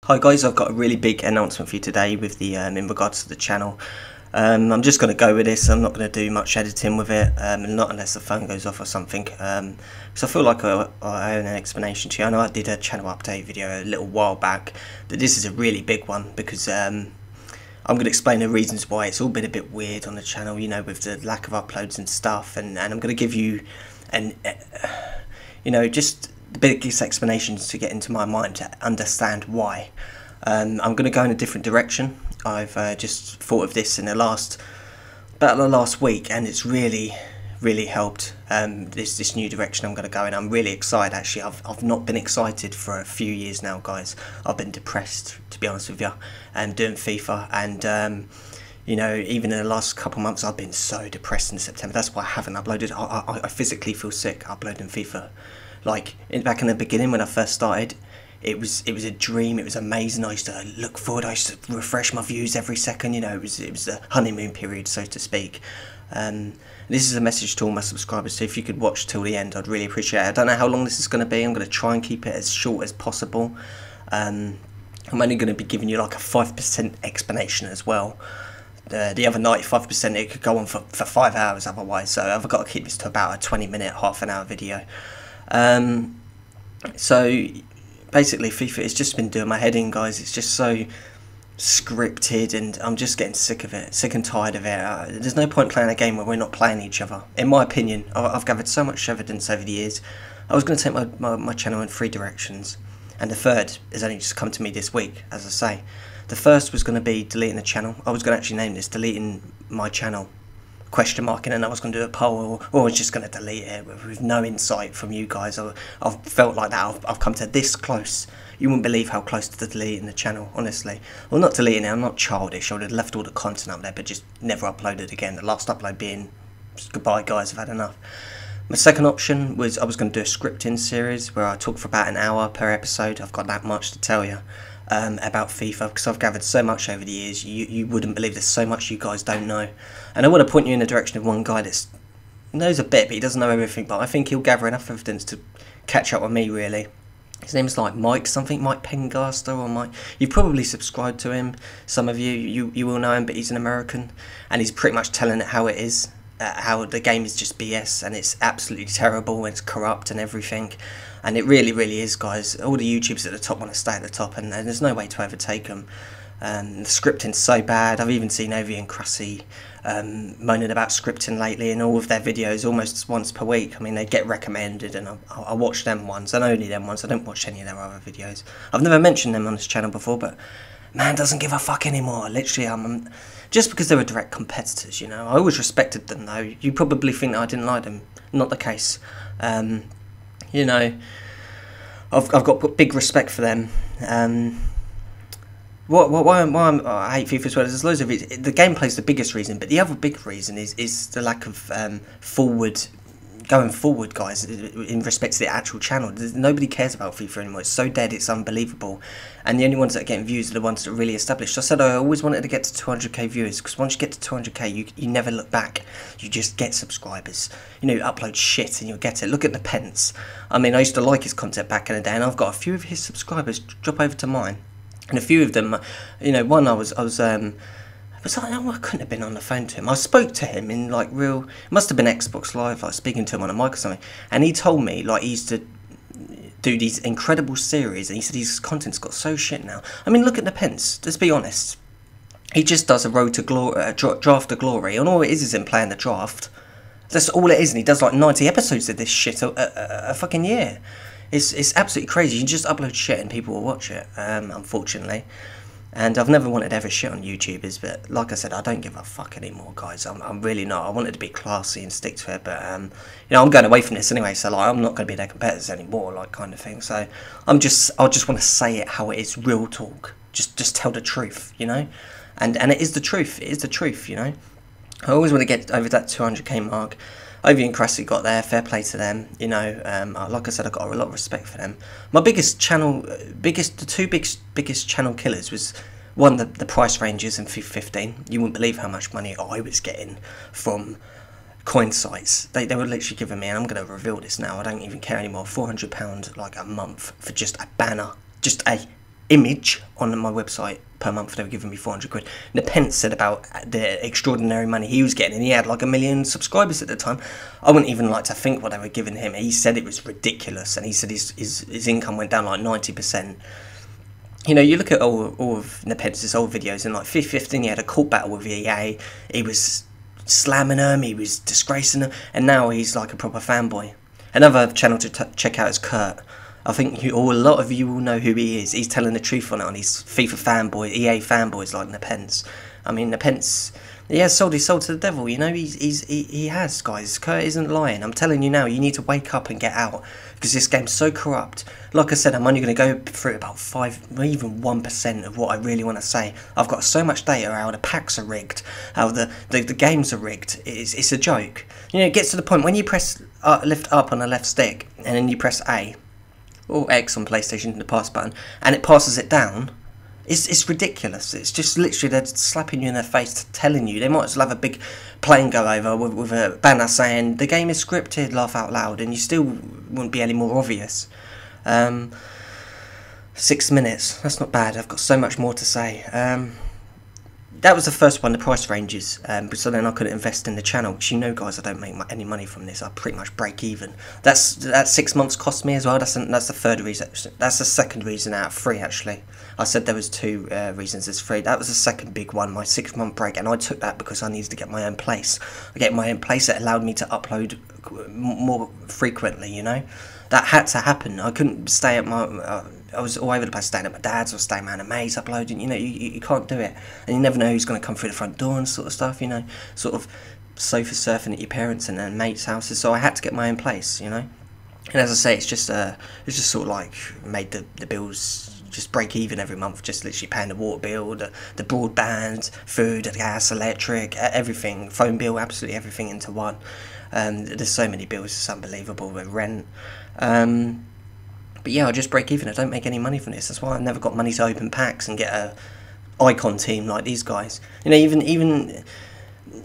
Hi guys, I've got a really big announcement for you today with the in regards to the channel. I'm just going to go with this. I'm not going to do much editing with it, not unless the phone goes off or something. So I feel like I owe an explanation to you. I know I did a channel update video a little while back, but this is a really big one because I'm going to explain the reasons why it's all been a bit weird on the channel, you know, with the lack of uploads and stuff, and I'm going to give you just the biggest explanations to get into my mind to understand why. I'm going to go in a different direction. I've just thought of this in about the last week, and it's really helped. This new direction I'm going to go in. I'm really excited. Actually, I've not been excited for a few years now, guys. I've been depressed, to be honest with you, and doing FIFA, and even in the last couple of months, I've been so depressed in September. That's why I haven't uploaded. I physically feel sick uploading FIFA. Like back in the beginning when I first started, it was a dream. It was amazing. I used to look forward. I used to refresh my views every second. You know, it was the honeymoon period, so to speak. This is a message to all my subscribers. So if you could watch till the end, I'd really appreciate it. I don't know how long this is going to be. I'm going to try and keep it as short as possible. I'm only going to be giving you like a 5% explanation as well. The other 95%, it could go on for 5 hours otherwise. So I've got to keep this to about a 20-minute, half an hour video. So basically FIFA has just been doing my head in, guys. It's just so scripted, and I'm just getting sick of it, sick and tired of it. There's no point playing a game where we're not playing each other. In my opinion, I've gathered so much evidence over the years. I was going to take my channel in 3 directions, and the third has only just come to me this week, as I say. The first was going to be deleting the channel. I was going to actually name this deleting my channel ? And then I was going to do a poll, or I was just going to delete it with no insight from you guys. I've felt like that. I've come to this close. You wouldn't believe how close to deleting the channel, honestly. Well, not deleting it. I'm not childish. I would have left all the content up there, but just never uploaded again. The last upload being, goodbye guys, I've had enough. My second option was I was going to do a scripting series where I talk for about an hour per episode. I've got that much to tell you about FIFA, because I've gathered so much over the years. You wouldn't believe there's so much you guys don't know. And I want to point you in the direction of one guy that knows a bit, but he doesn't know everything. But I think he'll gather enough evidence to catch up with me, really. His name's like Mike Pengaster, or Mike. You've probably subscribed to him. Some of you will know him, but he's an American, and he's pretty much telling it how it is. How the game is just BS, and it's absolutely terrible, and it's corrupt and everything. And it really is, guys. All the YouTubers at the top want to stay at the top, and there's no way to overtake them. The scripting's so bad. I've even seen Ovi and Cressy moaning about scripting lately in all of their videos almost once per week. I mean, they get recommended, and I watch them ones, and only them ones. I don't watch any of their other videos. I've never mentioned them on this channel before, but man doesn't give a fuck anymore. Literally, just because they were direct competitors, you know. I always respected them, though. You probably think that I didn't like them. Not the case. You know, I've got big respect for them. Why I hate FIFA as well, there's loads of it. The gameplay's the biggest reason, but the other big reason is the lack of going forward, guys, in respect to the actual channel. Nobody cares about FIFA anymore. It's so dead, it's unbelievable. And the only ones that are getting views are the ones that are really established. So I said I always wanted to get to 200k viewers, because once you get to 200k, you never look back. You just get subscribers. You know, you upload shit and you'll get it. Look at the Pence. I mean, I used to like his content back in the day, and I've got a few of his subscribers drop over to mine. And a few of them, you know, one I couldn't have been on the phone to him. I spoke to him in like real, it must have been Xbox Live, like speaking to him on a mic or something. And he told me like he used to do these incredible series, and he said his content's got so shit now. I mean, look at the Pence. Let's be honest. He just does a road to glory, draft to glory, and all it is him playing the draft. That's all it is, and he does like 90 episodes of this shit a fucking year. It's absolutely crazy. You just upload shit and people will watch it, unfortunately. And I've never wanted to ever shit on YouTubers, but like I said, I don't give a fuck anymore, guys. I'm really not. I wanted to be classy and stick to it, but you know, I'm going away from this anyway, so like I'm not going to be their competitors anymore, like kind of thing. So I just want to say it how it is, real talk. Just tell the truth, you know. And it is the truth. It is the truth, you know. I always want to get over that 200k mark. Ovi and Cressy got there, fair play to them, you know. Like I said, I got a lot of respect for them. My the two biggest channel killers was, one, the price ranges in FIFA 15. You wouldn't believe how much money I was getting from coin sites. They were literally giving me, and I'm going to reveal this now, I don't even care anymore, £400 like a month for just a banner. Just a image on my website per month. They were giving me 400 quid. Nepenthe said about the extraordinary money he was getting, and he had like 1 million subscribers at the time. I wouldn't even like to think what they were giving him. He said it was ridiculous, and he said his income went down like 90%. You know, you look at all of Nepenthe's old videos, and like 15, he had a court battle with EA. He was slamming them, he was disgracing them, and now he's like a proper fanboy. Another channel to check out is Kurt. I think a lot of you will know who he is. He's telling the truth on it, on his FIFA fanboy, EA fanboys like Nepenthe. I mean, Nepenthe, he has sold his soul to the devil, you know, he has, guys. Kurt isn't lying. I'm telling you now, you need to wake up and get out, because this game's so corrupt. Like I said, I'm only going to go through about 5, even 1% of what I really want to say. I've got so much data, how the packs are rigged, how the games are rigged. It's a joke. You know, it gets to the point, when you press lift up on the left stick, and then you press A, or X on PlayStation, the pass button, and it passes it down, it's ridiculous. It's just literally they're slapping you in the face, telling you. They might as well have a big plane go over with a banner saying the game is scripted, laugh out loud, and you still wouldn't be any more obvious. 6 minutes, that's not bad. I've got so much more to say. That was the first one, the price ranges, so then I could invest in the channel, which, you know, guys, I don't make any money from this. I pretty much break even. That 6 months cost me as well. That's the third reason. That's the second reason out of 3, actually. I said there was 2 reasons there's 3. That was the second big one, my 6-month break, and I took that because I needed to get my own place. I get my own place. It allowed me to upload more frequently, you know. That had to happen. I couldn't stay at my... I was all over the place, staying at my dad's or staying around a maze uploading. You know, you can't do it, and you never know who's going to come through the front door and sort of stuff. You know, sort of sofa surfing at your parents' and mates' houses. So I had to get my own place. You know, and as I say, it's just sort of like made the bills just break even every month. Just literally paying the water bill, the broadband, food, the gas, electric, everything, phone bill, absolutely everything into one. There's so many bills, it's unbelievable. With rent. But yeah, I just break even. I don't make any money from this. That's why I've never got money to open packs and get a icon team like these guys. You know, even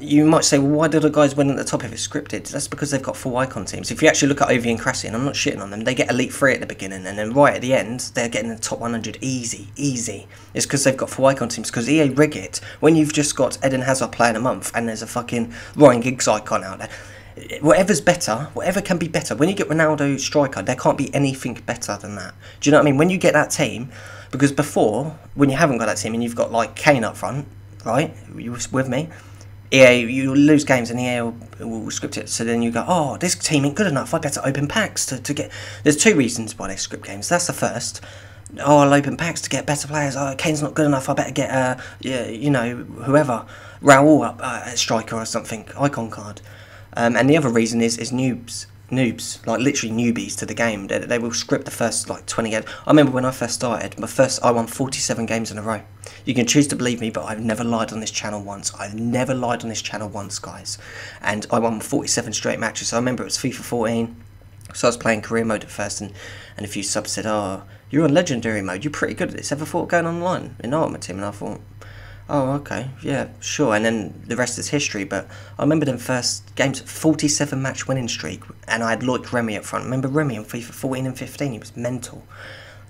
you might say, well, why do the guys win at the top if it's scripted? That's because they've got full icon teams. If you actually look at Ovi and Cressy, and I'm not shitting on them, they get Elite 3 at the beginning, and then right at the end, they're getting the top 100 easy. It's because they've got full icon teams, because EA rig it. When you've just got Eden Hazard playing a month, and there's a fucking Ryan Giggs icon out there, whatever's better, whatever can be better. When you get Ronaldo striker, there can't be anything better than that. Do you know what I mean? When you get that team, because before, when you haven't got that team and you've got like Kane up front, right? You with me? EA, you lose games and EA will script it. So then you go, oh, this team ain't good enough. I better open packs to get. There's 2 reasons why they script games. That's the first. Oh, I'll open packs to get better players. Oh, Kane's not good enough. I better get you know, whoever, Raul up striker or something, icon card. And the other reason is noobs, like literally newbies to the game. They will script the first like 20 games. I remember when I first started, I won 47 games in a row. You can choose to believe me, but I've never lied on this channel once. I've never lied on this channel once, guys. And I won 47 straight matches. So I remember it was FIFA 14. So I was playing career mode at first, and a few subs said, oh, you're on legendary mode. You're pretty good at this. Ever thought of going online in Ultimate Team? And I thought, oh, okay, yeah, sure. And then the rest is history. But I remember them first games, 47 match winning streak, and I had Loic Remy up front. Remember Remy on FIFA 14 and 15? He was mental.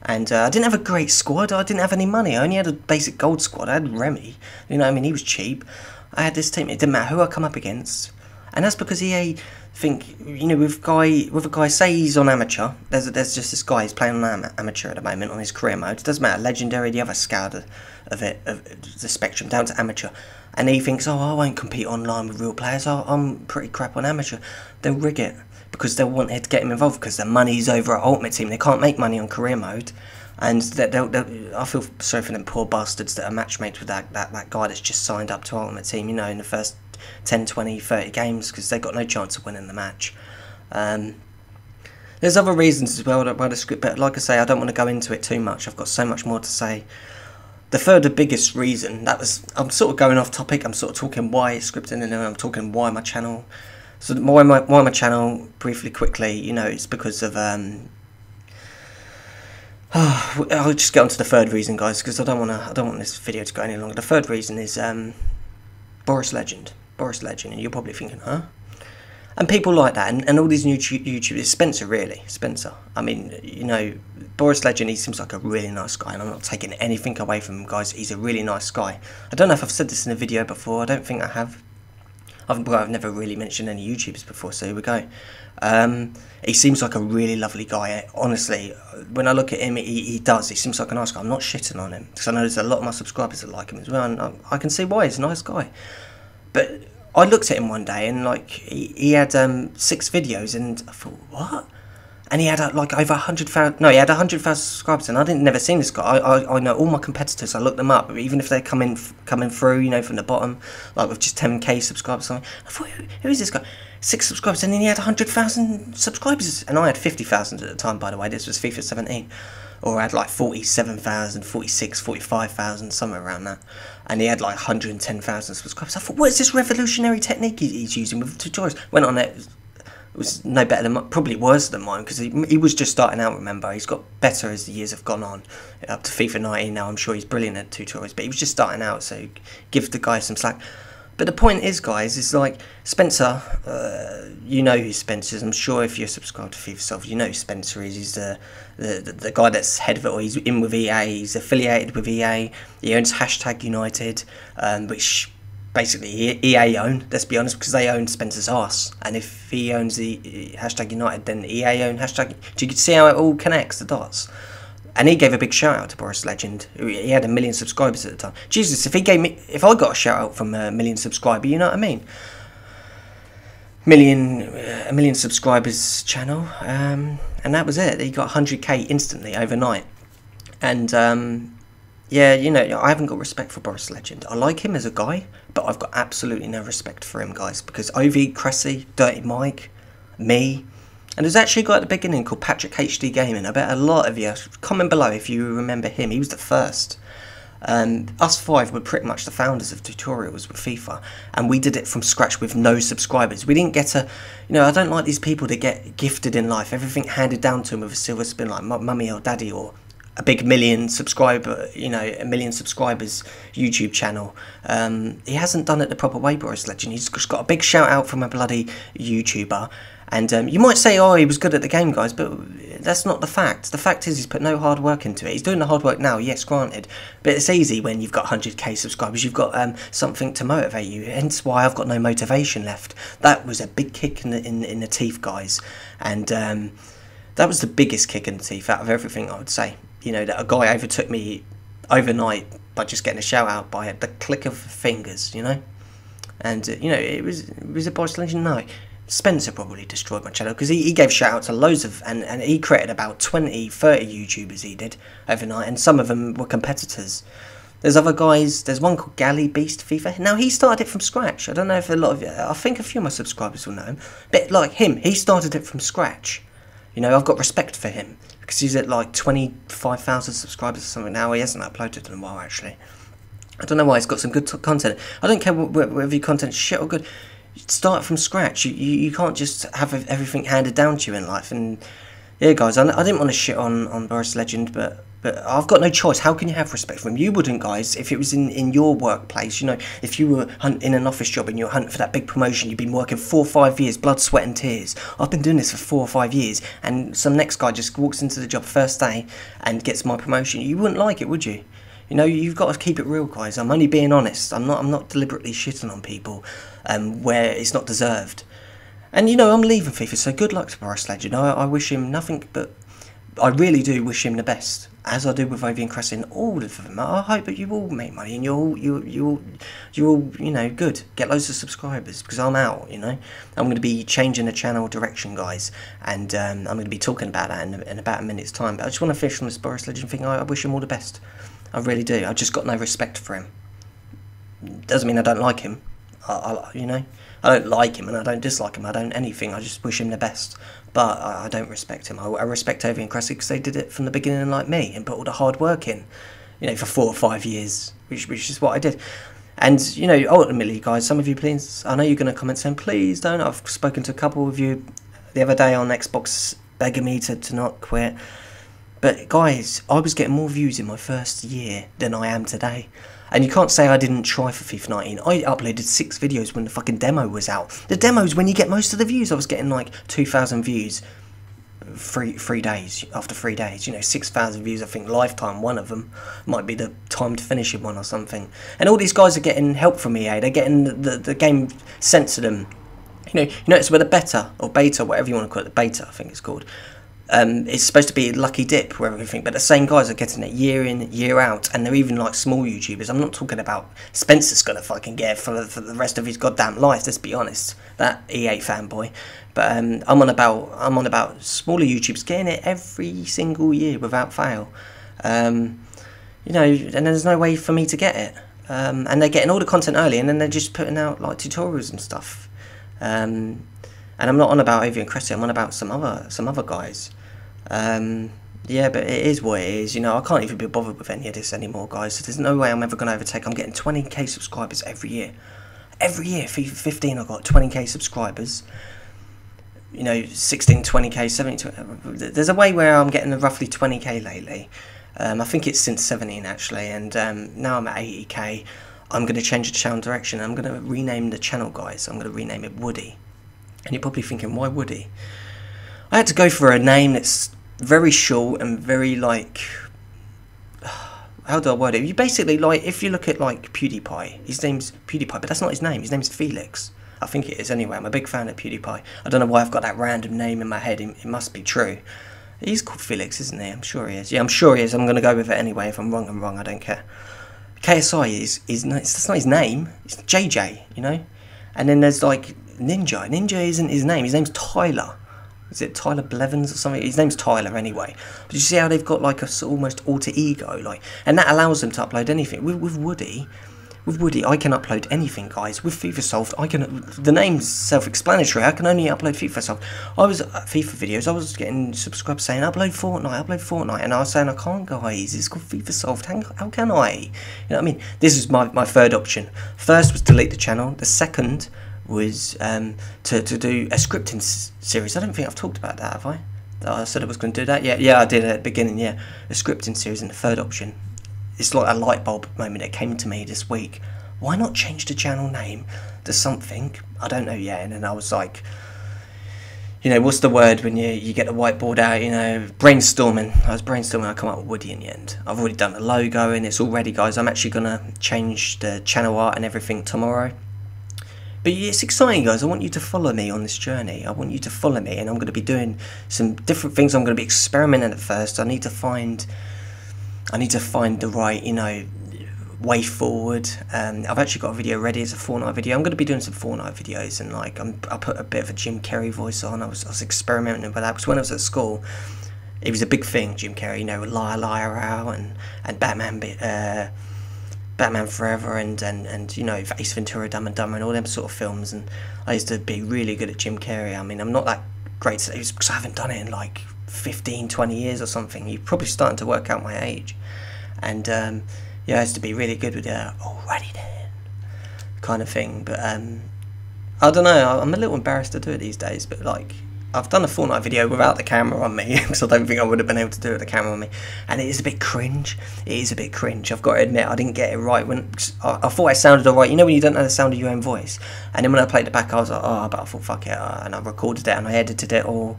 And I didn't have a great squad. I didn't have any money. I only had a basic gold squad. I had Remy. You know what I mean? He was cheap. I had this team. It didn't matter who I come up against. And that's because EA think, you know, with a guy, say he's on amateur. There's just this guy, he's playing on amateur at the moment on his career mode. It doesn't matter, legendary, the other scale of the spectrum, down to amateur. And he thinks, oh, I won't compete online with real players. I'm pretty crap on amateur. They'll rig it because they'll want to get him involved because the money's over at Ultimate Team. They can't make money on career mode. And I feel sorry for them poor bastards that are matchmates with that guy that's just signed up to Ultimate Team, you know, in the first 10, 20, 30 games, because they've got no chance of winning the match. There's other reasons as well why the script, but like I say, I don't want to go into it too much. I've got so much more to say. The third biggest reason, I'm sort of going off topic, I'm sort of talking why it's scripted, and then I'm talking why my channel. So why my channel, briefly, quickly, you know, it's because of, I'll just get on to the third reason, guys, because I don't want this video to go any longer. The third reason is Boris Legend, and you're probably thinking, huh? And people like that, and all these new YouTubers, Spencer really, Spencer. I mean, you know, Boris Legend, he seems like a really nice guy, and I'm not taking anything away from him, guys. He's a really nice guy. I don't know if I've said this in a video before, I don't think I have. I've never really mentioned any YouTubers before, so here we go. He seems like a really lovely guy, honestly. When I look at him, he does. He seems like a nice guy. I'm not shitting on him, because I know there's a lot of my subscribers that like him as well, and I can see why. He's a nice guy. But I looked at him one day, and like he had 6 videos, and I thought, what? And he had like over 100,000. No, he had 100,000 subscribers, and I didn't never seen this guy. I know all my competitors. I looked them up, even if they're coming through, you know, from the bottom, like with just 10k subscribers. Or something. I thought, who is this guy? 6 subscribers, and then he had 100,000 subscribers, and I had 50,000 at the time. By the way, this was FIFA 17, or I had like 47,000, 46, 45,000, somewhere around that. And he had like 110,000 subscribers. I thought, what is this revolutionary technique he's using with tutorials? Went on it. It was no better than, probably worse than mine, because he was just starting out, remember. He's got better as the years have gone on. Up to FIFA 19 now, I'm sure he's brilliant at tutorials, but he was just starting out, so give the guy some slack. But the point is, guys, is like, Spencer, you know who Spencer is. I'm sure if you're subscribed to FIFA yourself, you know who Spencer is. He's the guy that's head of it, or he's in with EA, he's affiliated with EA, he owns #United, which basically EA own, let's be honest, because they own Spencer's arse. And if he owns the #United, then EA own #. You can see how it all connects, the dots. And he gave a big shout out to Boris Legend. He had 1 million subscribers at the time. Jesus, if I got a shout out from a 1 million subscriber, you know what I mean? A million subscribers channel, and that was it. He got 100k instantly overnight. And yeah, you know, I haven't got respect for Boris Legend. I like him as a guy, but I've got absolutely no respect for him, guys, because OV, Cressy, Dirty Mike, me, and there's actually a guy at the beginning called Patrick HD Gaming. I bet a lot of you, comment below if you remember him. He was the first. Us 5 were pretty much the founders of tutorials with FIFA, and we did it from scratch with no subscribers. We didn't get you know, I don't like these people that get gifted in life, everything handed down to them with a silver spoon, like mummy or daddy, or a big 1 million subscriber, you know, 1 million subscribers YouTube channel. He hasn't done it the proper way, Boris Legend. He's just got a big shout out from a bloody YouTuber. And you might say, oh, he was good at the game, guys, but that's not the fact. The fact is he's put no hard work into it. He's doing the hard work now, yes, granted. But it's easy when you've got 100k subscribers. You've got something to motivate you. Hence why I've got no motivation left. That was a big kick in the teeth, guys. And that was the biggest kick in the teeth out of everything, I would say. You know, that a guy overtook me overnight by just getting a shout out by the click of fingers, you know. And, you know, it was a Boris Legend? No. Spencer probably destroyed my channel, because he gave shout out to loads of, and he created about 20, 30 YouTubers he did overnight, and some of them were competitors. There's other guys, there's one called Galley Beast FIFA. Now, he started it from scratch. I don't know if a lot of you, I think a few of my subscribers will know him, but like him, he started it from scratch. You know, I've got respect for him, because he's at like 25,000 subscribers or something now. He hasn't uploaded in a while, actually. I don't know why. He's got some good content. I don't care whether your content's shit or good. Start from scratch. You can't just have everything handed down to you in life. And yeah, guys, I didn't want to shit on Boris Legend, but I've got no choice. How can you have respect for him? You wouldn't, guys, if it was in your workplace. You know, if you were in an office job and you were hunting for that big promotion, you've been working 4 or 5 years, blood, sweat and tears. I've been doing this for 4 or 5 years, and some next guy just walks into the job first day and gets my promotion. You wouldn't like it, would you? You know, you've got to keep it real, guys. I'm only being honest. I'm not deliberately shitting on people where it's not deserved. And, you know, I'm leaving FIFA, so good luck to Boris Legend. I wish him nothing but... I really do wish him the best, as I do with Ovi and Cressy and all of them. I hope that you all make money and you're all, you know, good. Get loads of subscribers, because I'm out, you know. I'm going to be changing the channel direction, guys, and I'm going to be talking about that in about a minute's time. But I just want to finish on this Boris Legend thing. I wish him all the best. I really do. I've just got no respect for him. Doesn't mean I don't like him. You know, I don't like him and I don't dislike him. I don't anything. I just wish him the best. But I don't respect him. I respect Ovi and Cressy because they did it from the beginning like me and put all the hard work in. You know, for 4 or 5 years, which is what I did. And, you know, ultimately, guys, some of you, please, I know you're going to comment saying, please don't. I've spoken to a couple of you the other day on Xbox begging me to not quit. But guys, I was getting more views in my first year than I am today. And you can't say I didn't try for FIFA 19. I uploaded 6 videos when the fucking demo was out. The demo's when you get most of the views. I was getting like 2,000 views 3 days, after 3 days. You know, 6,000 views, I think, lifetime, one of them. Might be the time to finish one or something. And all these guys are getting help from EA. They're getting the game sent to them. You know, it's with a beta, or beta, whatever you want to call it, the beta, I think it's called. It's supposed to be a lucky dip where everything, but the same guys are getting it year in, year out, and they're even like small YouTubers. I'm not talking about Spencer's gonna fucking get it for the rest of his goddamn life. Let's be honest, that EA fanboy. But I'm on about smaller YouTubers getting it every single year without fail. You know, and there's no way for me to get it. And they're getting all the content early, and then they're just putting out like tutorials and stuff. And I'm not on about Avian Cressy. I'm on about some other guys. Yeah, but it is what it is. You know, I can't even be bothered with any of this anymore, guys. So there's no way I'm ever going to overtake. I'm getting 20k subscribers every year. Every year, FIFA 15, I've got 20k subscribers. You know, 16, 20k, 17. There's a way where I'm getting roughly 20k lately. I think it's since 17 actually, and now I'm at 80k. I'm going to change the channel direction. I'm going to rename the channel, guys. I'm going to rename it Woody. And you're probably thinking, why Woody? I had to go for a name that's very short and very like, how do I word it? You basically, like, if you look at like PewDiePie, his name's PewDiePie, but that's not his name. His name's Felix. I think it is anyway. I'm a big fan of PewDiePie. I don't know why I've got that random name in my head. It must be true. He's called Felix, isn't he? I'm sure he is. Yeah, I'm sure he is. I'm going to go with it anyway. If I'm wrong, I'm wrong. I don't care. KSI that's not his name. It's JJ, you know? And then there's like Ninja. Ninja isn't his name. His name's Tyler. Is it Tyler Blevins or something? His name's Tyler anyway. But you see how they've got like a almost alter ego, like, and that allows them to upload anything. With Woody, I can upload anything, guys. With FIFA Soft, I can. The name's self-explanatory. I can only upload FIFA Soft. I was FIFA videos. I was getting subscribers saying upload Fortnite, and I was saying I can't, guys. It's called FIFA Soft. How can I? You know what I mean? This is my third option. First was delete the channel. The second was to do a scripting series. I don't think I've talked about that, have I? I said I was going to do that. Yeah, I did at the beginning. Yeah, a scripting series. And the third option, it's like a light bulb moment that came to me this week. Why not change the channel name to something? I don't know yet. And then I was like, you know, what's the word when you get the whiteboard out? You know, brainstorming. I was brainstorming. I come up with Woody in the end. I've already done the logo and it's all ready, guys. I'm actually gonna change the channel art and everything tomorrow. But it's exciting, guys. I want you to follow me on this journey. I want you to follow me, and I'm going to be doing some different things. I'm going to be experimenting at first. I need to find the right, you know, way forward. I've actually got a video ready. It's a Fortnite video. I'm going to be doing some Fortnite videos, and like I put a bit of a Jim Carrey voice on. I was experimenting with that because when I was at school, it was a big thing. Jim Carrey, you know, Liar Liar Out and Batman Forever and you know, Ace Ventura, Dumb and Dumber and all them sort of films, and I used to be really good at Jim Carrey. I mean, I'm not that great today because I haven't done it in like 15, 20 years or something. You're probably starting to work out my age. And yeah, I used to be really good with alrighty then kind of thing. But I don't know, I'm a little embarrassed to do it these days, but like, I've done a Fortnite video without the camera on me because I don't think I would have been able to do it with the camera on me, and it is a bit cringe. It is a bit cringe. I've got to admit, I didn't get it right when I thought I sounded alright. You know when you don't know the sound of your own voice, and then when I played it back, I was like, but I thought fuck it, and I recorded it and I edited it all.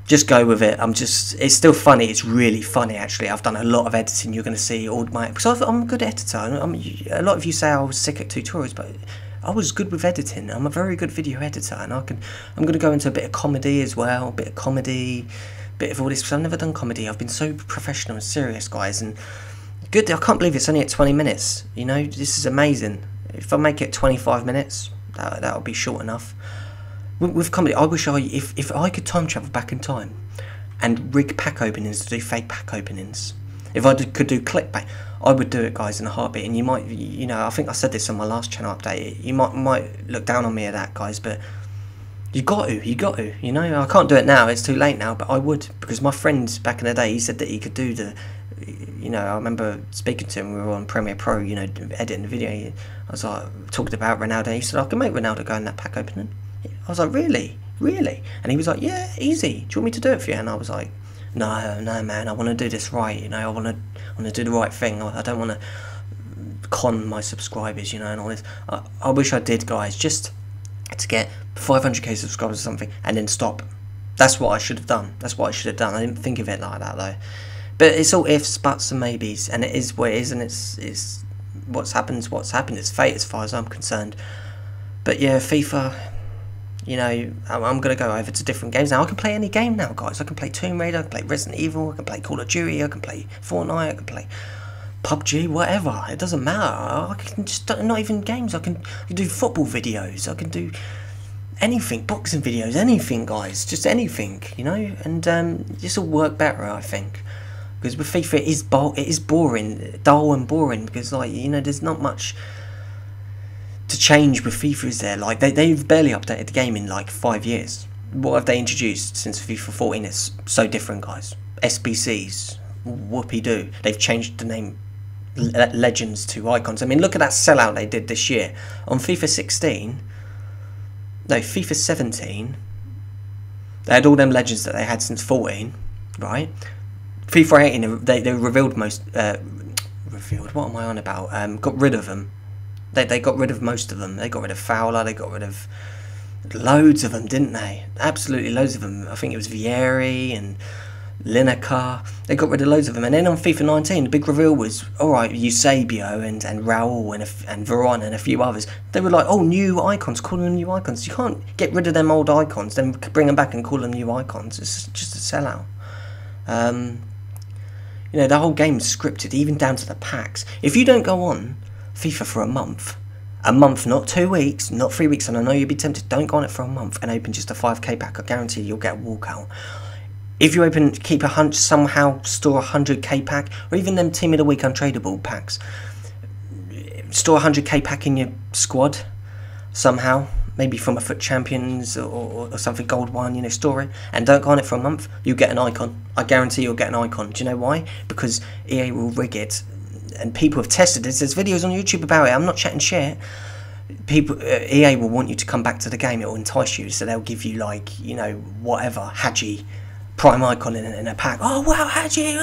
Just go with it. It's still funny. It's really funny actually. I've done a lot of editing. You're going to see all my because I'm a good editor. A lot of you say I was sick at tutorials, but I was good with editing. I'm a very good video editor, and I'm going to go into a bit of comedy as well, a bit of all this, because I've never done comedy. I've been so professional and serious, guys, and good. I can't believe it's only at 20 minutes. You know, this is amazing. If I make it 25 minutes, that'll be short enough. With comedy, I wish if I could time travel back in time and rig pack openings to do fake pack openings. If I could do clickbait, I would do it, guys, in a heartbeat. And you might, you know, I think I said this on my last channel update. You might look down on me at that, guys, but you got to. You know, I can't do it now. It's too late now, but I would, because my friend back in the day, he said that he could do the. You know, I remember speaking to him. We were on Premiere Pro, you know, editing the video. I was like talking about Ronaldo. He said I can make Ronaldo go in that pack opening. I was like, really? And he was like, yeah, easy. Do you want me to do it for you? And I was like, No, no, man, I want to do this right, you know, I want to do the right thing. I don't want to con my subscribers, you know, and all this. I wish I did, guys, just to get 500k subscribers or something, and then stop. That's what I should have done. That's what I should have done. I didn't think of it like that, though. But it's all ifs, buts, and maybes, and it is what it is, and it's what's happened. What's happened. It's fate, as far as I'm concerned. But yeah, FIFA. You know, I'm going to go over to different games now. I can play any game now, guys. I can play Tomb Raider, I can play Resident Evil, I can play Call of Duty, I can play Fortnite, I can play PUBG, whatever. It doesn't matter. I can just, not even games, I can do football videos, I can do anything, boxing videos, anything, guys. Just anything, you know? And this will work better, I think. Because with FIFA, it is boring, dull and boring, because, like, you know, there's not much to change with FIFA, is there? Like, they've barely updated the game in like 5 years. What have they introduced since FIFA 14? It's so different, guys. SBCs, whoopee-doo. They've changed the name Legends to Icons. I mean, look at that sellout they did this year. On FIFA 16, no, FIFA 17, they had all them Legends that they had since 14, right? FIFA 18, they revealed most, revealed, what am I on about? Got rid of them. They got rid of most of them. They got rid of Fowler. They got rid of loads of them, didn't they? Absolutely loads of them. I think it was Vieri and Lineker. They got rid of loads of them. And then on FIFA 19, the big reveal was, alright, Eusebio and Raul and Veron and a few others. They were like, oh, new icons, call them new icons. You can't get rid of them old icons, then bring them back and call them new icons. It's just a sellout. You know, the whole game's scripted, even down to the packs. If you don't go on FIFA for a month, not 2 weeks, not 3 weeks, and I know you'd be tempted, don't go on it for a month and open just a 5k pack, I guarantee you'll get a walkout. If you keep a hunch, somehow store a 100k pack, or even them Team of the Week untradeable packs, store a 100k pack in your squad, somehow, maybe from a Foot Champions or something, gold one, you know, store it, and don't go on it for a month, you'll get an icon. I guarantee you'll get an icon. Do you know why? Because EA will rig it, and people have tested this. There's videos on YouTube about it. I'm not chatting shit. People, EA will want you to come back to the game. It will entice you, so they'll give you, like, you know, whatever, Hadji, prime icon in a pack. Oh wow, Hadji!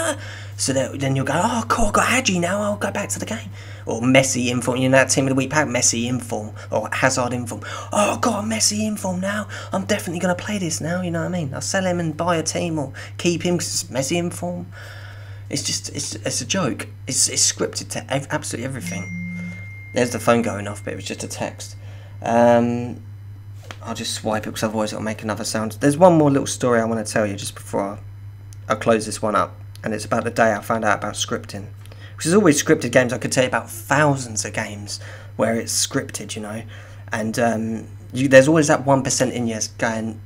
So then you'll go, oh cool, I got Hadji now. I'll go back to the game. Or Messi inform. You know that Team of the Week pack, Messi inform or Hazard inform. Oh, I got a Messi inform now. I'm definitely gonna play this now. You know what I mean? I'll sell him and buy a team or keep him because it's Messi inform. It's just, it's a joke. It's scripted to absolutely everything. There's the phone going off, but it was just a text. I'll just swipe it because otherwise it'll make another sound. There's one more little story I want to tell you just before I close this one up. And it's about the day I found out about scripting. Which is always scripted games. I could tell you about thousands of games where it's scripted, you know. And there's always that 1% in you going,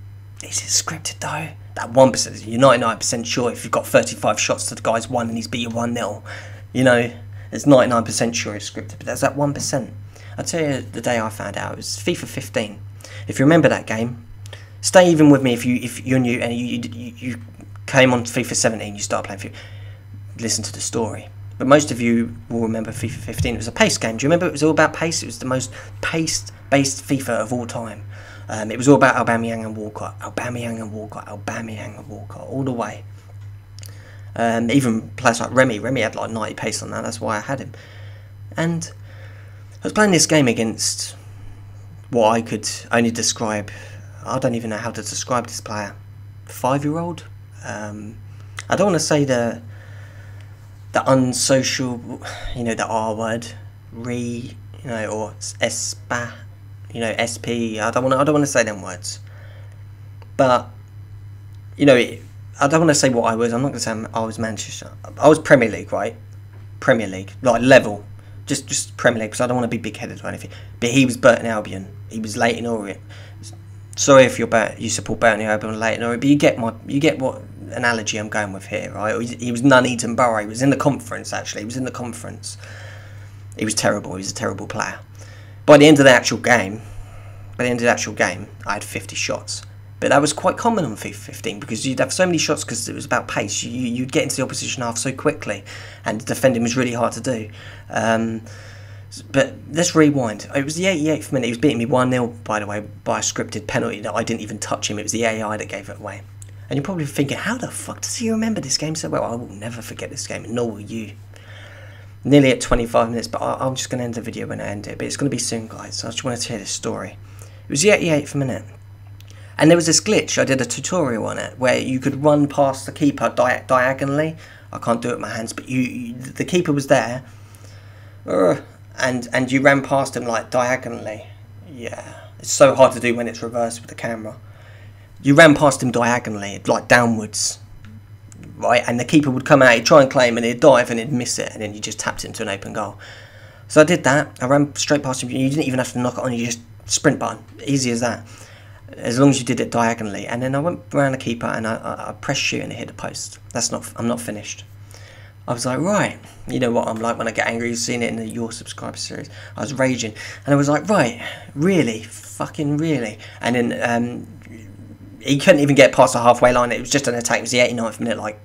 is it scripted though? That 1%, you're 99% sure if you've got 35 shots to the guy's 1 and he's beat you 1-0. You know, it's 99% sure it's scripted, but there's that 1%. I'll tell you the day I found out, it was FIFA 15. If you remember that game, stay even with me if you're new and you came on FIFA 17, you started playing FIFA, listen to the story. But most of you will remember FIFA 15. It was a pace game. Do you remember it was all about pace? It was the most pace-based FIFA of all time. It was all about Aubameyang and Walcott, all the way. Even players like Remy had like 90 pace on that, that's why I had him. And I was playing this game against what I could only describe, I don't even know how to describe this player, 5-year-old? I don't want to say the unsocial, you know, the R word, you know, or SPA, you know, SP. I don't want to say them words. But you know, I don't want to say what I was. I'm not going to say I was Manchester. I was Premier League, right? Premier League, like level, just Premier League, because I don't want to be big-headed or anything. But he was Burton Albion. He was Leyton Orient. Sorry if you support Burton Albion or Leyton Orient, but you get what analogy I'm going with here, right? He was Nuneaton Borough. He was in the conference, actually. He was in the conference. He was terrible. He was a terrible player. By the end of the actual game, I had 50 shots. But that was quite common on FIFA 15 because you'd have so many shots because it was about pace. You'd get into the opposition half so quickly, and defending was really hard to do. But let's rewind. It was the 88th minute. He was beating me 1-0, by the way, by a scripted penalty that I didn't even touch him. It was the AI that gave it away. And you're probably thinking, how the fuck does he remember this game so well? I will never forget this game, and nor will you. Nearly at 25 minutes, but I'm just going to end the video when I end it. But it's going to be soon, guys, so I just want to tell you this story. It was the 88th minute. And there was this glitch, I did a tutorial on it, where you could run past the keeper diagonally. I can't do it with my hands, but the keeper was there. And you ran past him, like, diagonally. Yeah, it's so hard to do when it's reversed with the camera. You ran past him diagonally, like downwards. Right, and the keeper would come out, he'd try and claim, and he'd dive, and he'd miss it, and then you just tapped it into an open goal. So I did that. I ran straight past him. You didn't even have to knock it on. You just sprint button, easy as that. As long as you did it diagonally. And then I went around the keeper, and I pressed shoot, and it hit the post. I'm not finished. I was like, right, you know what I'm like when I get angry. You've seen it in the Your Subscriber series. I was raging, and I was like, right, really, fucking really. And then he couldn't even get past the halfway line. It was just an attack. It was the 89th minute, like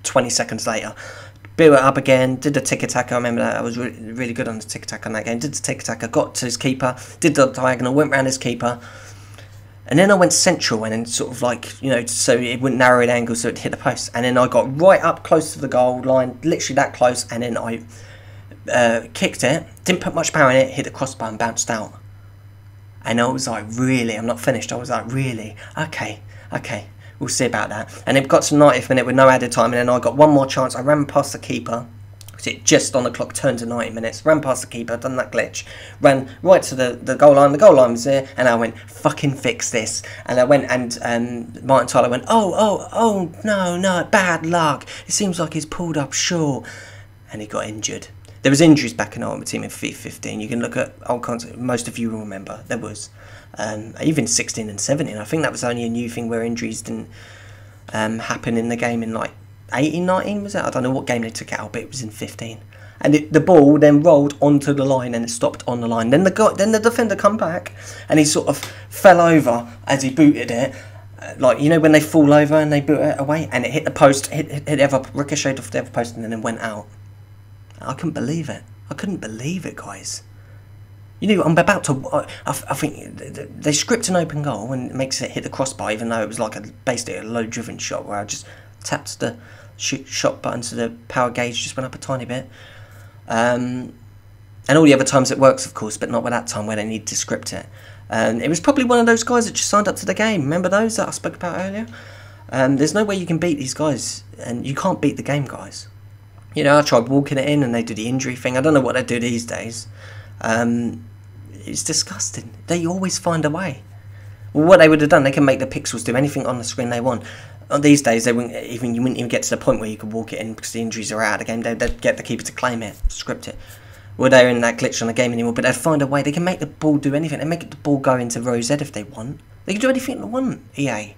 20 seconds later. Built it up again, did the tick-attack. I remember that. I was really good on the tick-attack on that game. Did the tick-attack. I got to his keeper, did the diagonal, went round his keeper. And then I went central and then sort of like, you know, so it wouldn't narrow an angle so it hit the post. And then I got right up close to the goal line, literally that close. And then I kicked it, didn't put much power in it, hit the crossbar and bounced out. And I was like, really? I'm not finished. I was like, really? Okay, we'll see about that. And it got to the 90th minute with no added time, and then I got one more chance. I ran past the keeper, because it just on the clock turned to 90 minutes. Ran past the keeper, done that glitch. Ran right to the goal line. The goal line was there, and I went, fucking fix this. And I went, and Martin Tyler went, oh, no, bad luck. It seems like he's pulled up short. And he got injured. There was injuries back in Ultimate Team in FIFA 15. You can look at old content. Most of you will remember. There was. Even 16 and 17. I think that was only a new thing where injuries didn't happen in the game in like 18, 19, was it? I don't know what game they took it out, but it was in 15. And the ball then rolled onto the line and it stopped on the line. Then the defender come back and he sort of fell over as he booted it. Like, you know when they fall over and they boot it away? And it hit the post, hit the other, ricocheted off the other post and then it went out. I couldn't believe it. I couldn't believe it, guys. You know, I'm about to... I think they script an open goal and it makes it hit the crossbar, even though it was like basically a low-driven shot where I just tapped the shot button so the power gauge just went up a tiny bit. And all the other times it works, of course, but not with that time where they need to script it. It was probably one of those guys that just signed up to the game. Remember those that I spoke about earlier? There's no way you can beat these guys, and you can't beat the game, guys. You know, I tried walking it in and they do the injury thing. I don't know what they do these days. It's disgusting. They always find a way. Well, what they would have done, they can make the pixels do anything on the screen they want. These days, you wouldn't even get to the point where you could walk it in because the injuries are out of the game. They'd get the keeper to claim it, script it. Well, they're in that glitch on the game anymore, but they'd find a way. They can make the ball do anything. They make the ball go into row Z if they want. They can do anything they want, EA.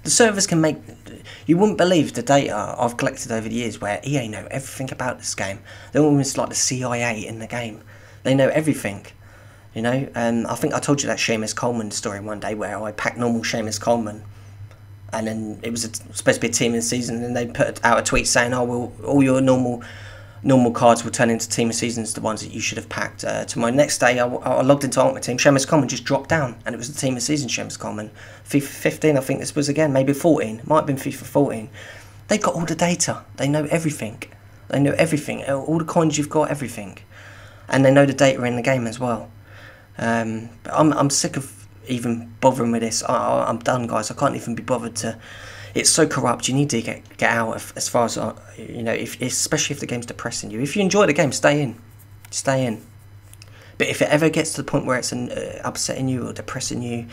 The servers can make... You wouldn't believe the data I've collected over the years where EA know everything about this game. They're almost like the CIA in the game. They know everything. You know, I think I told you that Seamus Coleman story one day where I packed normal Seamus Coleman, and then it was supposed to be a team of the season, and they put out a tweet saying, "Oh, well, all your normal cards will turn into team of seasons, the ones that you should have packed." To my next day, I logged into Ultimate Team. Seamus Coleman just dropped down, and it was the team of season Seamus Coleman. FIFA 15, I think this was again, maybe 14. Might have been FIFA 14. They've got all the data. They know everything. They know everything. All the coins you've got, everything, and they know the data in the game as well. But I'm sick of even bothering with this. I'm done, guys. I can't even be bothered to. It's so corrupt. You need to get out as far as you know. Especially if the game's depressing you. If you enjoy the game, stay in. Stay in. But if it ever gets to the point where it's upsetting you or depressing you,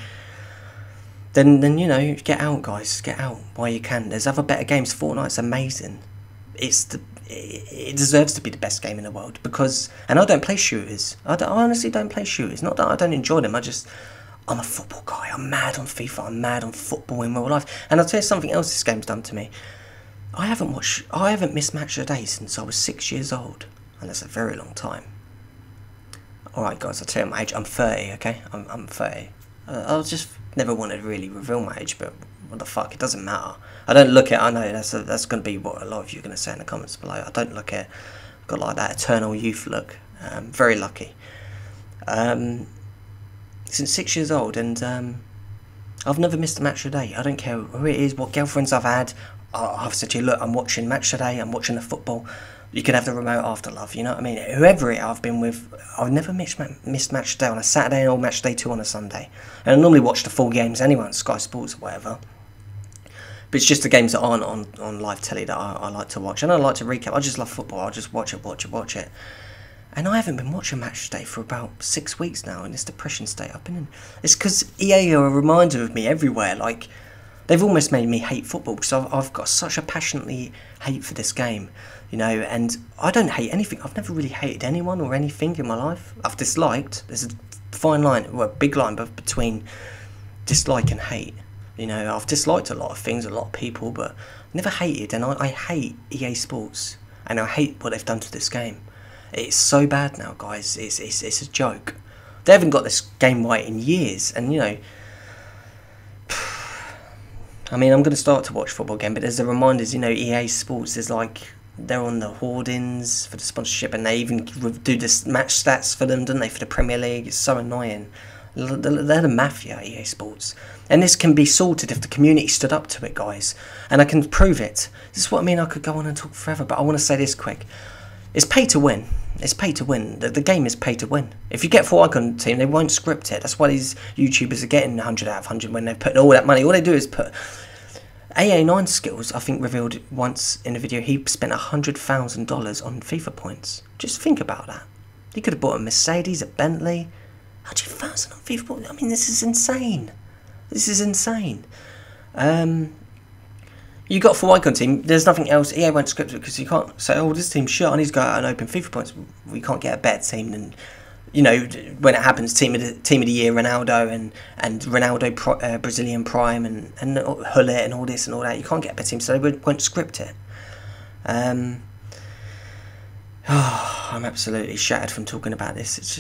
then you know, get out, guys. Get out while you can. There's other better games. Fortnite's amazing. It deserves to be the best game in the world because, and I don't play shooters. I honestly don't play shooters. Not that I don't enjoy them. I'm a football guy. I'm mad on FIFA. I'm mad on football in real life. And I'll tell you something else this game's done to me. I haven't missed match of the day since I was 6 years old, and that's a very long time. All right, guys. I'll tell you my age. I'm 30. Okay, I'm 30. I just never wanted to really reveal my age, but what the fuck? It doesn't matter. I don't look at. I know that's going to be what a lot of you are going to say in the comments below. I don't look at. I've got like that eternal youth look. Very lucky. Since 6 years old, and I've never missed a match today. I don't care who it is, what girlfriends I've had. I've said to you, look, I'm watching match today. I'm watching the football. You can have the remote after, love. You know what I mean? Whoever I've been with, I've never missed match day on a Saturday or match day 2 on a Sunday. And I normally watch the full games anyway on Sky Sports or whatever. But it's just the games that aren't on live telly that I like to watch. And I like to recap. I just love football. I'll just watch it. And I haven't been watching match day for about 6 weeks now in this depression state I've been in. It's because EA are a reminder of me everywhere. Like, they've almost made me hate football because I've got such a passionately hate for this game, you know, and I don't hate anything. I've never really hated anyone or anything in my life. I've disliked. There's a fine line, well, a big line between dislike and hate. You know, I've disliked a lot of things, a lot of people, but never hated, and I hate EA Sports, and I hate what they've done to this game. It's so bad now, guys. It's a joke. They haven't got this game right in years, and, you know, I mean, I'm going to start to watch football again, but there's the reminders, you know, EA Sports is like, they're on the hoardings for the sponsorship, and they even do this match stats for them, don't they, for the Premier League. It's so annoying. They're the mafia, EA Sports. And this can be sorted if the community stood up to it, guys. And I can prove it. This is what I mean. I could go on and talk forever, but I want to say this quick. It's pay to win. It's pay to win. The game is pay to win. If you get 4 icon team, they won't script it. That's why these YouTubers are getting 100 out of 100 when they're putting all that money. All they do is put... AA9 Skills, I think, revealed once in a video he spent $100,000 on FIFA points. Just think about that. He could have bought a Mercedes, a Bentley... 100,000 on FIFA points. I mean, this is insane. This is insane. You got a 4 icon team. There's nothing else. EA won't script it because you can't say, "Oh, this team's shit. I need to go out and open FIFA points." We can't get a better team than, you know, when it happens. Team of the year, Ronaldo and Ronaldo Brazilian Prime and Hullet and all this and all that. You can't get a better team, so they won't script it. Oh, I'm absolutely shattered from talking about this. It's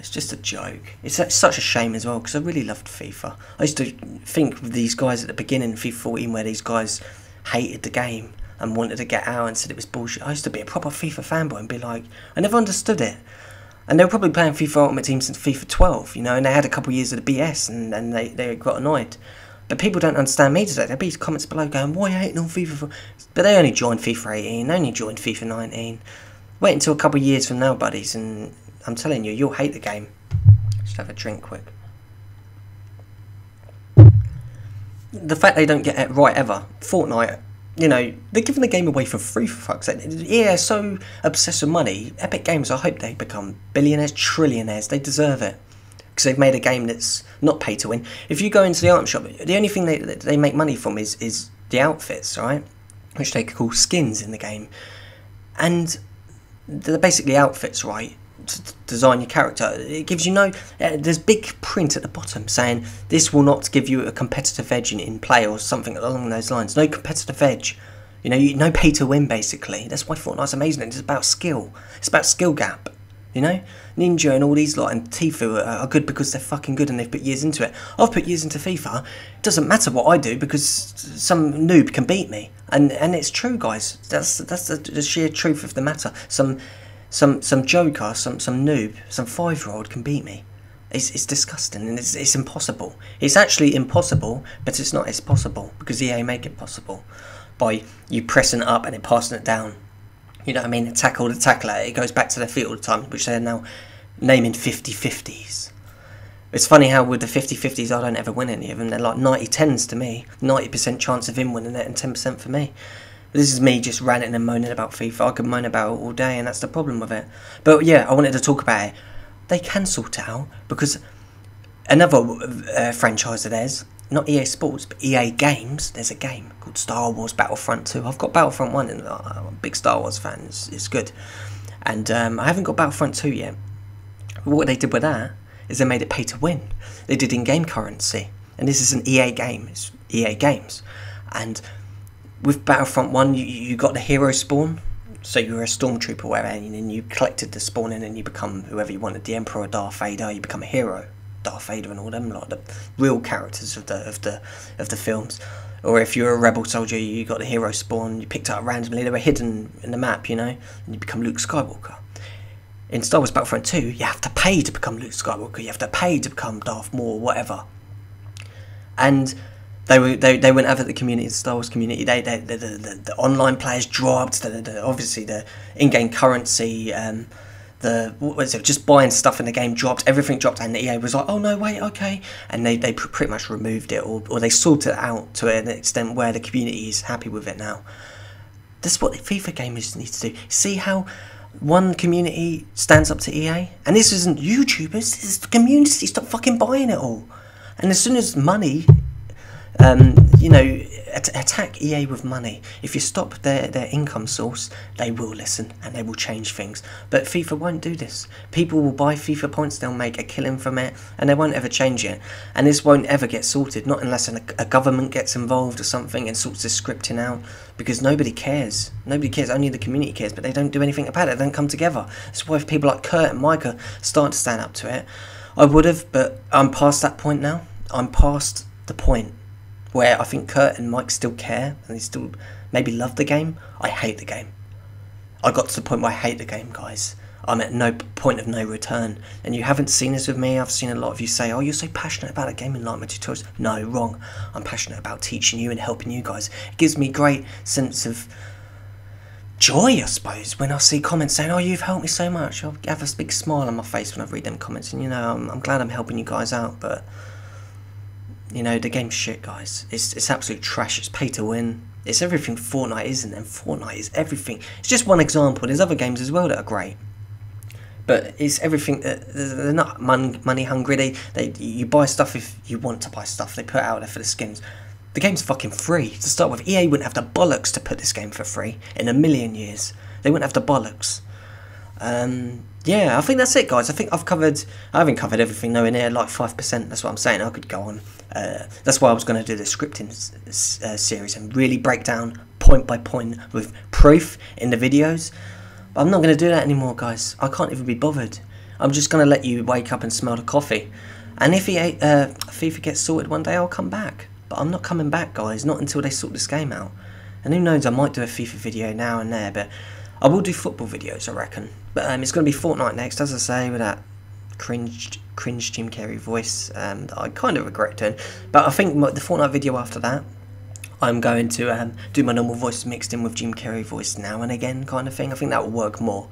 just a joke. It's such a shame as well because I really loved FIFA. I used to think of these guys at the beginning of FIFA 14 where these guys hated the game and wanted to get out and said it was bullshit. I used to be a proper FIFA fanboy and be like, I never understood it. And they were probably playing FIFA Ultimate Team since FIFA 12, you know, and they had a couple of years of the BS and they got annoyed. But people don't understand me today. There'll be comments below going, why are you hating on FIFA? But they only joined FIFA 18, they only joined FIFA 19. Wait until a couple of years from now, buddies, and I'm telling you, you'll hate the game. Just have a drink quick. The fact they don't get it right ever. Fortnite, you know, they're giving the game away for free, for fuck's sake. Yeah, so obsessed with money. Epic Games, I hope they become billionaires, trillionaires. They deserve it. Because they've made a game that's not pay to win. If you go into the item shop, the only thing they make money from is the outfits, right? Which they call skins in the game. And... they're basically outfits, right, to design your character. It gives you no... there's big print at the bottom saying this will not give you a competitive edge in play or something along those lines. No competitive edge. You know, no pay to win, basically. That's why Fortnite's amazing. It's about skill. It's about skill gap. You know? Ninja and all these lot and Tfue are good because they're fucking good and they've put years into it. I've put years into FIFA. It doesn't matter what I do because some noob can beat me. And it's true, guys. That's the sheer truth of the matter. Some joker, some noob, some 5-year-old can beat me. It's disgusting and it's impossible. It's actually impossible, but it's not. It's possible because EA make it possible by you pressing it up and it passing it down. You know what I mean? Tackle the tackler. It goes back to their feet all the time, which they're now naming 50-50s. It's funny how with the 50-50s I don't ever win any of them. They're like 90-10s to me. 90% chance of him winning it and 10% for me. This is me just ranting and moaning about FIFA. I could moan about it all day and that's the problem with it. But yeah, I wanted to talk about it. They can sort it out because another franchise of theirs, not EA Sports, but EA Games, there's a game called Star Wars Battlefront 2. I've got Battlefront 1 and I'm a big Star Wars fan. It's good. And I haven't got Battlefront 2 yet. But what they did with that is they made it pay to win. They did in-game currency. And this is an EA game. It's EA Games. And with Battlefront 1, you got the hero spawn. So you were a stormtrooper or whatever, and then you collected the spawn and then you become whoever you wanted, the Emperor or Darth Vader, you become a hero. Darth Vader and all them, like the real characters of the films. Or if you're a rebel soldier, you got the hero spawn, you picked up randomly, they were hidden in the map, you know, and you become Luke Skywalker. In Star Wars Battlefront 2, you have to pay to become Luke Skywalker, you have to pay to become Darth Maul, whatever. and they went over the community, the Star Wars community. The online players dropped. Obviously the in-game currency. Just buying stuff in the game dropped, everything dropped, and EA was like, oh no, wait, okay, and they pretty much removed it, or they sorted it out to an extent where the community is happy with it now. That's what the FIFA gamers need to do. See how one community stands up to EA? And this isn't YouTubers, this is the community. Stop fucking buying it all. And as soon as money, attack EA with money. If you stop their income source, they will listen and they will change things. But FIFA won't do this. People will buy FIFA points, they'll make a killing from it, and they won't ever change it. And this won't ever get sorted, not unless a government gets involved or something and sorts this scripting out, because nobody cares. Nobody cares, only the community cares, but they don't do anything about it, they don't come together. That's why if people like Kurt and Micah start to stand up to it, I would have, but I'm past that point now. I'm past the point where I think Kurt and Mike still care, and they still maybe love the game. I hate the game. I got to the point where I hate the game, guys. I'm at no point of no return. And you haven't seen this with me. I've seen a lot of you say, oh, you're so passionate about a game and like my tutorials. No, wrong. I'm passionate about teaching you and helping you guys. It gives me great sense of joy, I suppose, when I see comments saying, oh, you've helped me so much. I'll have a big smile on my face when I read them comments. And, I'm glad I'm helping you guys out, but the game's shit, guys. It's absolute trash. It's pay to win. It's everything Fortnite isn't, and Fortnite is everything. It's just one example. There's other games as well that are great, but it's everything. They're not money hungry. You buy stuff if you want to buy stuff. They put it out there for the skins. The game's fucking free to start with. EA wouldn't have the bollocks to put this game for free in a million years. They wouldn't have the bollocks. Yeah, I think that's it, guys. I think I haven't covered everything, nowhere near like 5%. That's what I'm saying. I could go on. That's why I was going to do the scripting series and really break down point by point with proof in the videos. But I'm not going to do that anymore, guys. I can't even be bothered. I'm just going to let you wake up and smell the coffee. And if FIFA gets sorted one day, I'll come back. But I'm not coming back, guys. Not until they sort this game out. And who knows, I might do a FIFA video now and there, but I will do football videos, I reckon. But it's going to be Fortnite next, as I say, with that cringe Jim Carrey voice that I kind of regret doing. But I think the Fortnite video after that, I'm going to do my normal voice mixed in with Jim Carrey voice now and again kind of thing. I think that will work more.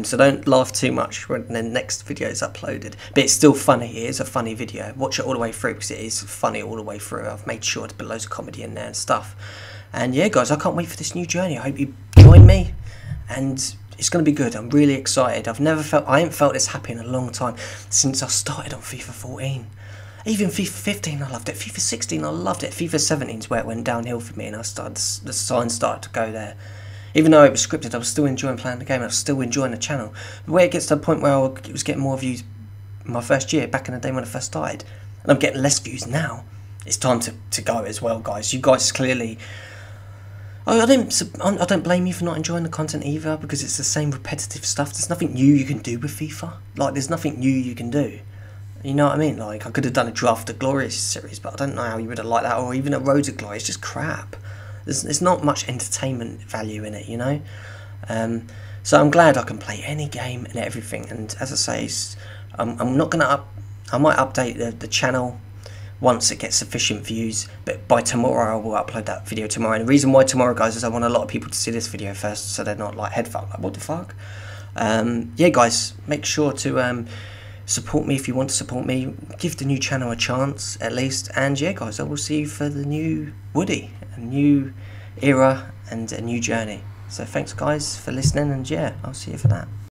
So don't laugh too much when the next video is uploaded. But it's still funny. It is a funny video. Watch it all the way through because it is funny all the way through. I've made sure to put loads of comedy in there and stuff. And yeah, guys, I can't wait for this new journey. I hope you join me. And it's going to be good. I'm really excited. I ain't felt this happy in a long time since I started on FIFA 14. Even FIFA 15 I loved it. FIFA 16 I loved it. FIFA 17 is where it went downhill for me and the signs started to go there. Even though it was scripted, I was still enjoying playing the game. I was still enjoying the channel. But where it gets to the point where I was getting more views my first year, back in the day when I first started, and I'm getting less views now, it's time to go as well, guys. You guys clearly... I don't blame you for not enjoying the content either, because it's the same repetitive stuff. There's nothing new you can do with FIFA. Like, there's nothing new you can do. You know what I mean? Like, I could have done a Draft of Glorious series, but I don't know how you would have liked that, or even a Road to Glory. It's just crap. There's not much entertainment value in it, you know? So I'm glad I can play any game and everything, and as I say, I'm not going to I might update the channel once it gets sufficient views, but by tomorrow I will upload that video tomorrow. And the reason why tomorrow, guys, is I want a lot of people to see this video first, so they're not like headfucked, like what the fuck. Yeah, guys, make sure to support me if you want to support me. Give the new channel a chance at least. And yeah, guys, I will see you for the new Woody, a new era and a new journey. So thanks, guys, for listening, and yeah, I'll see you for that.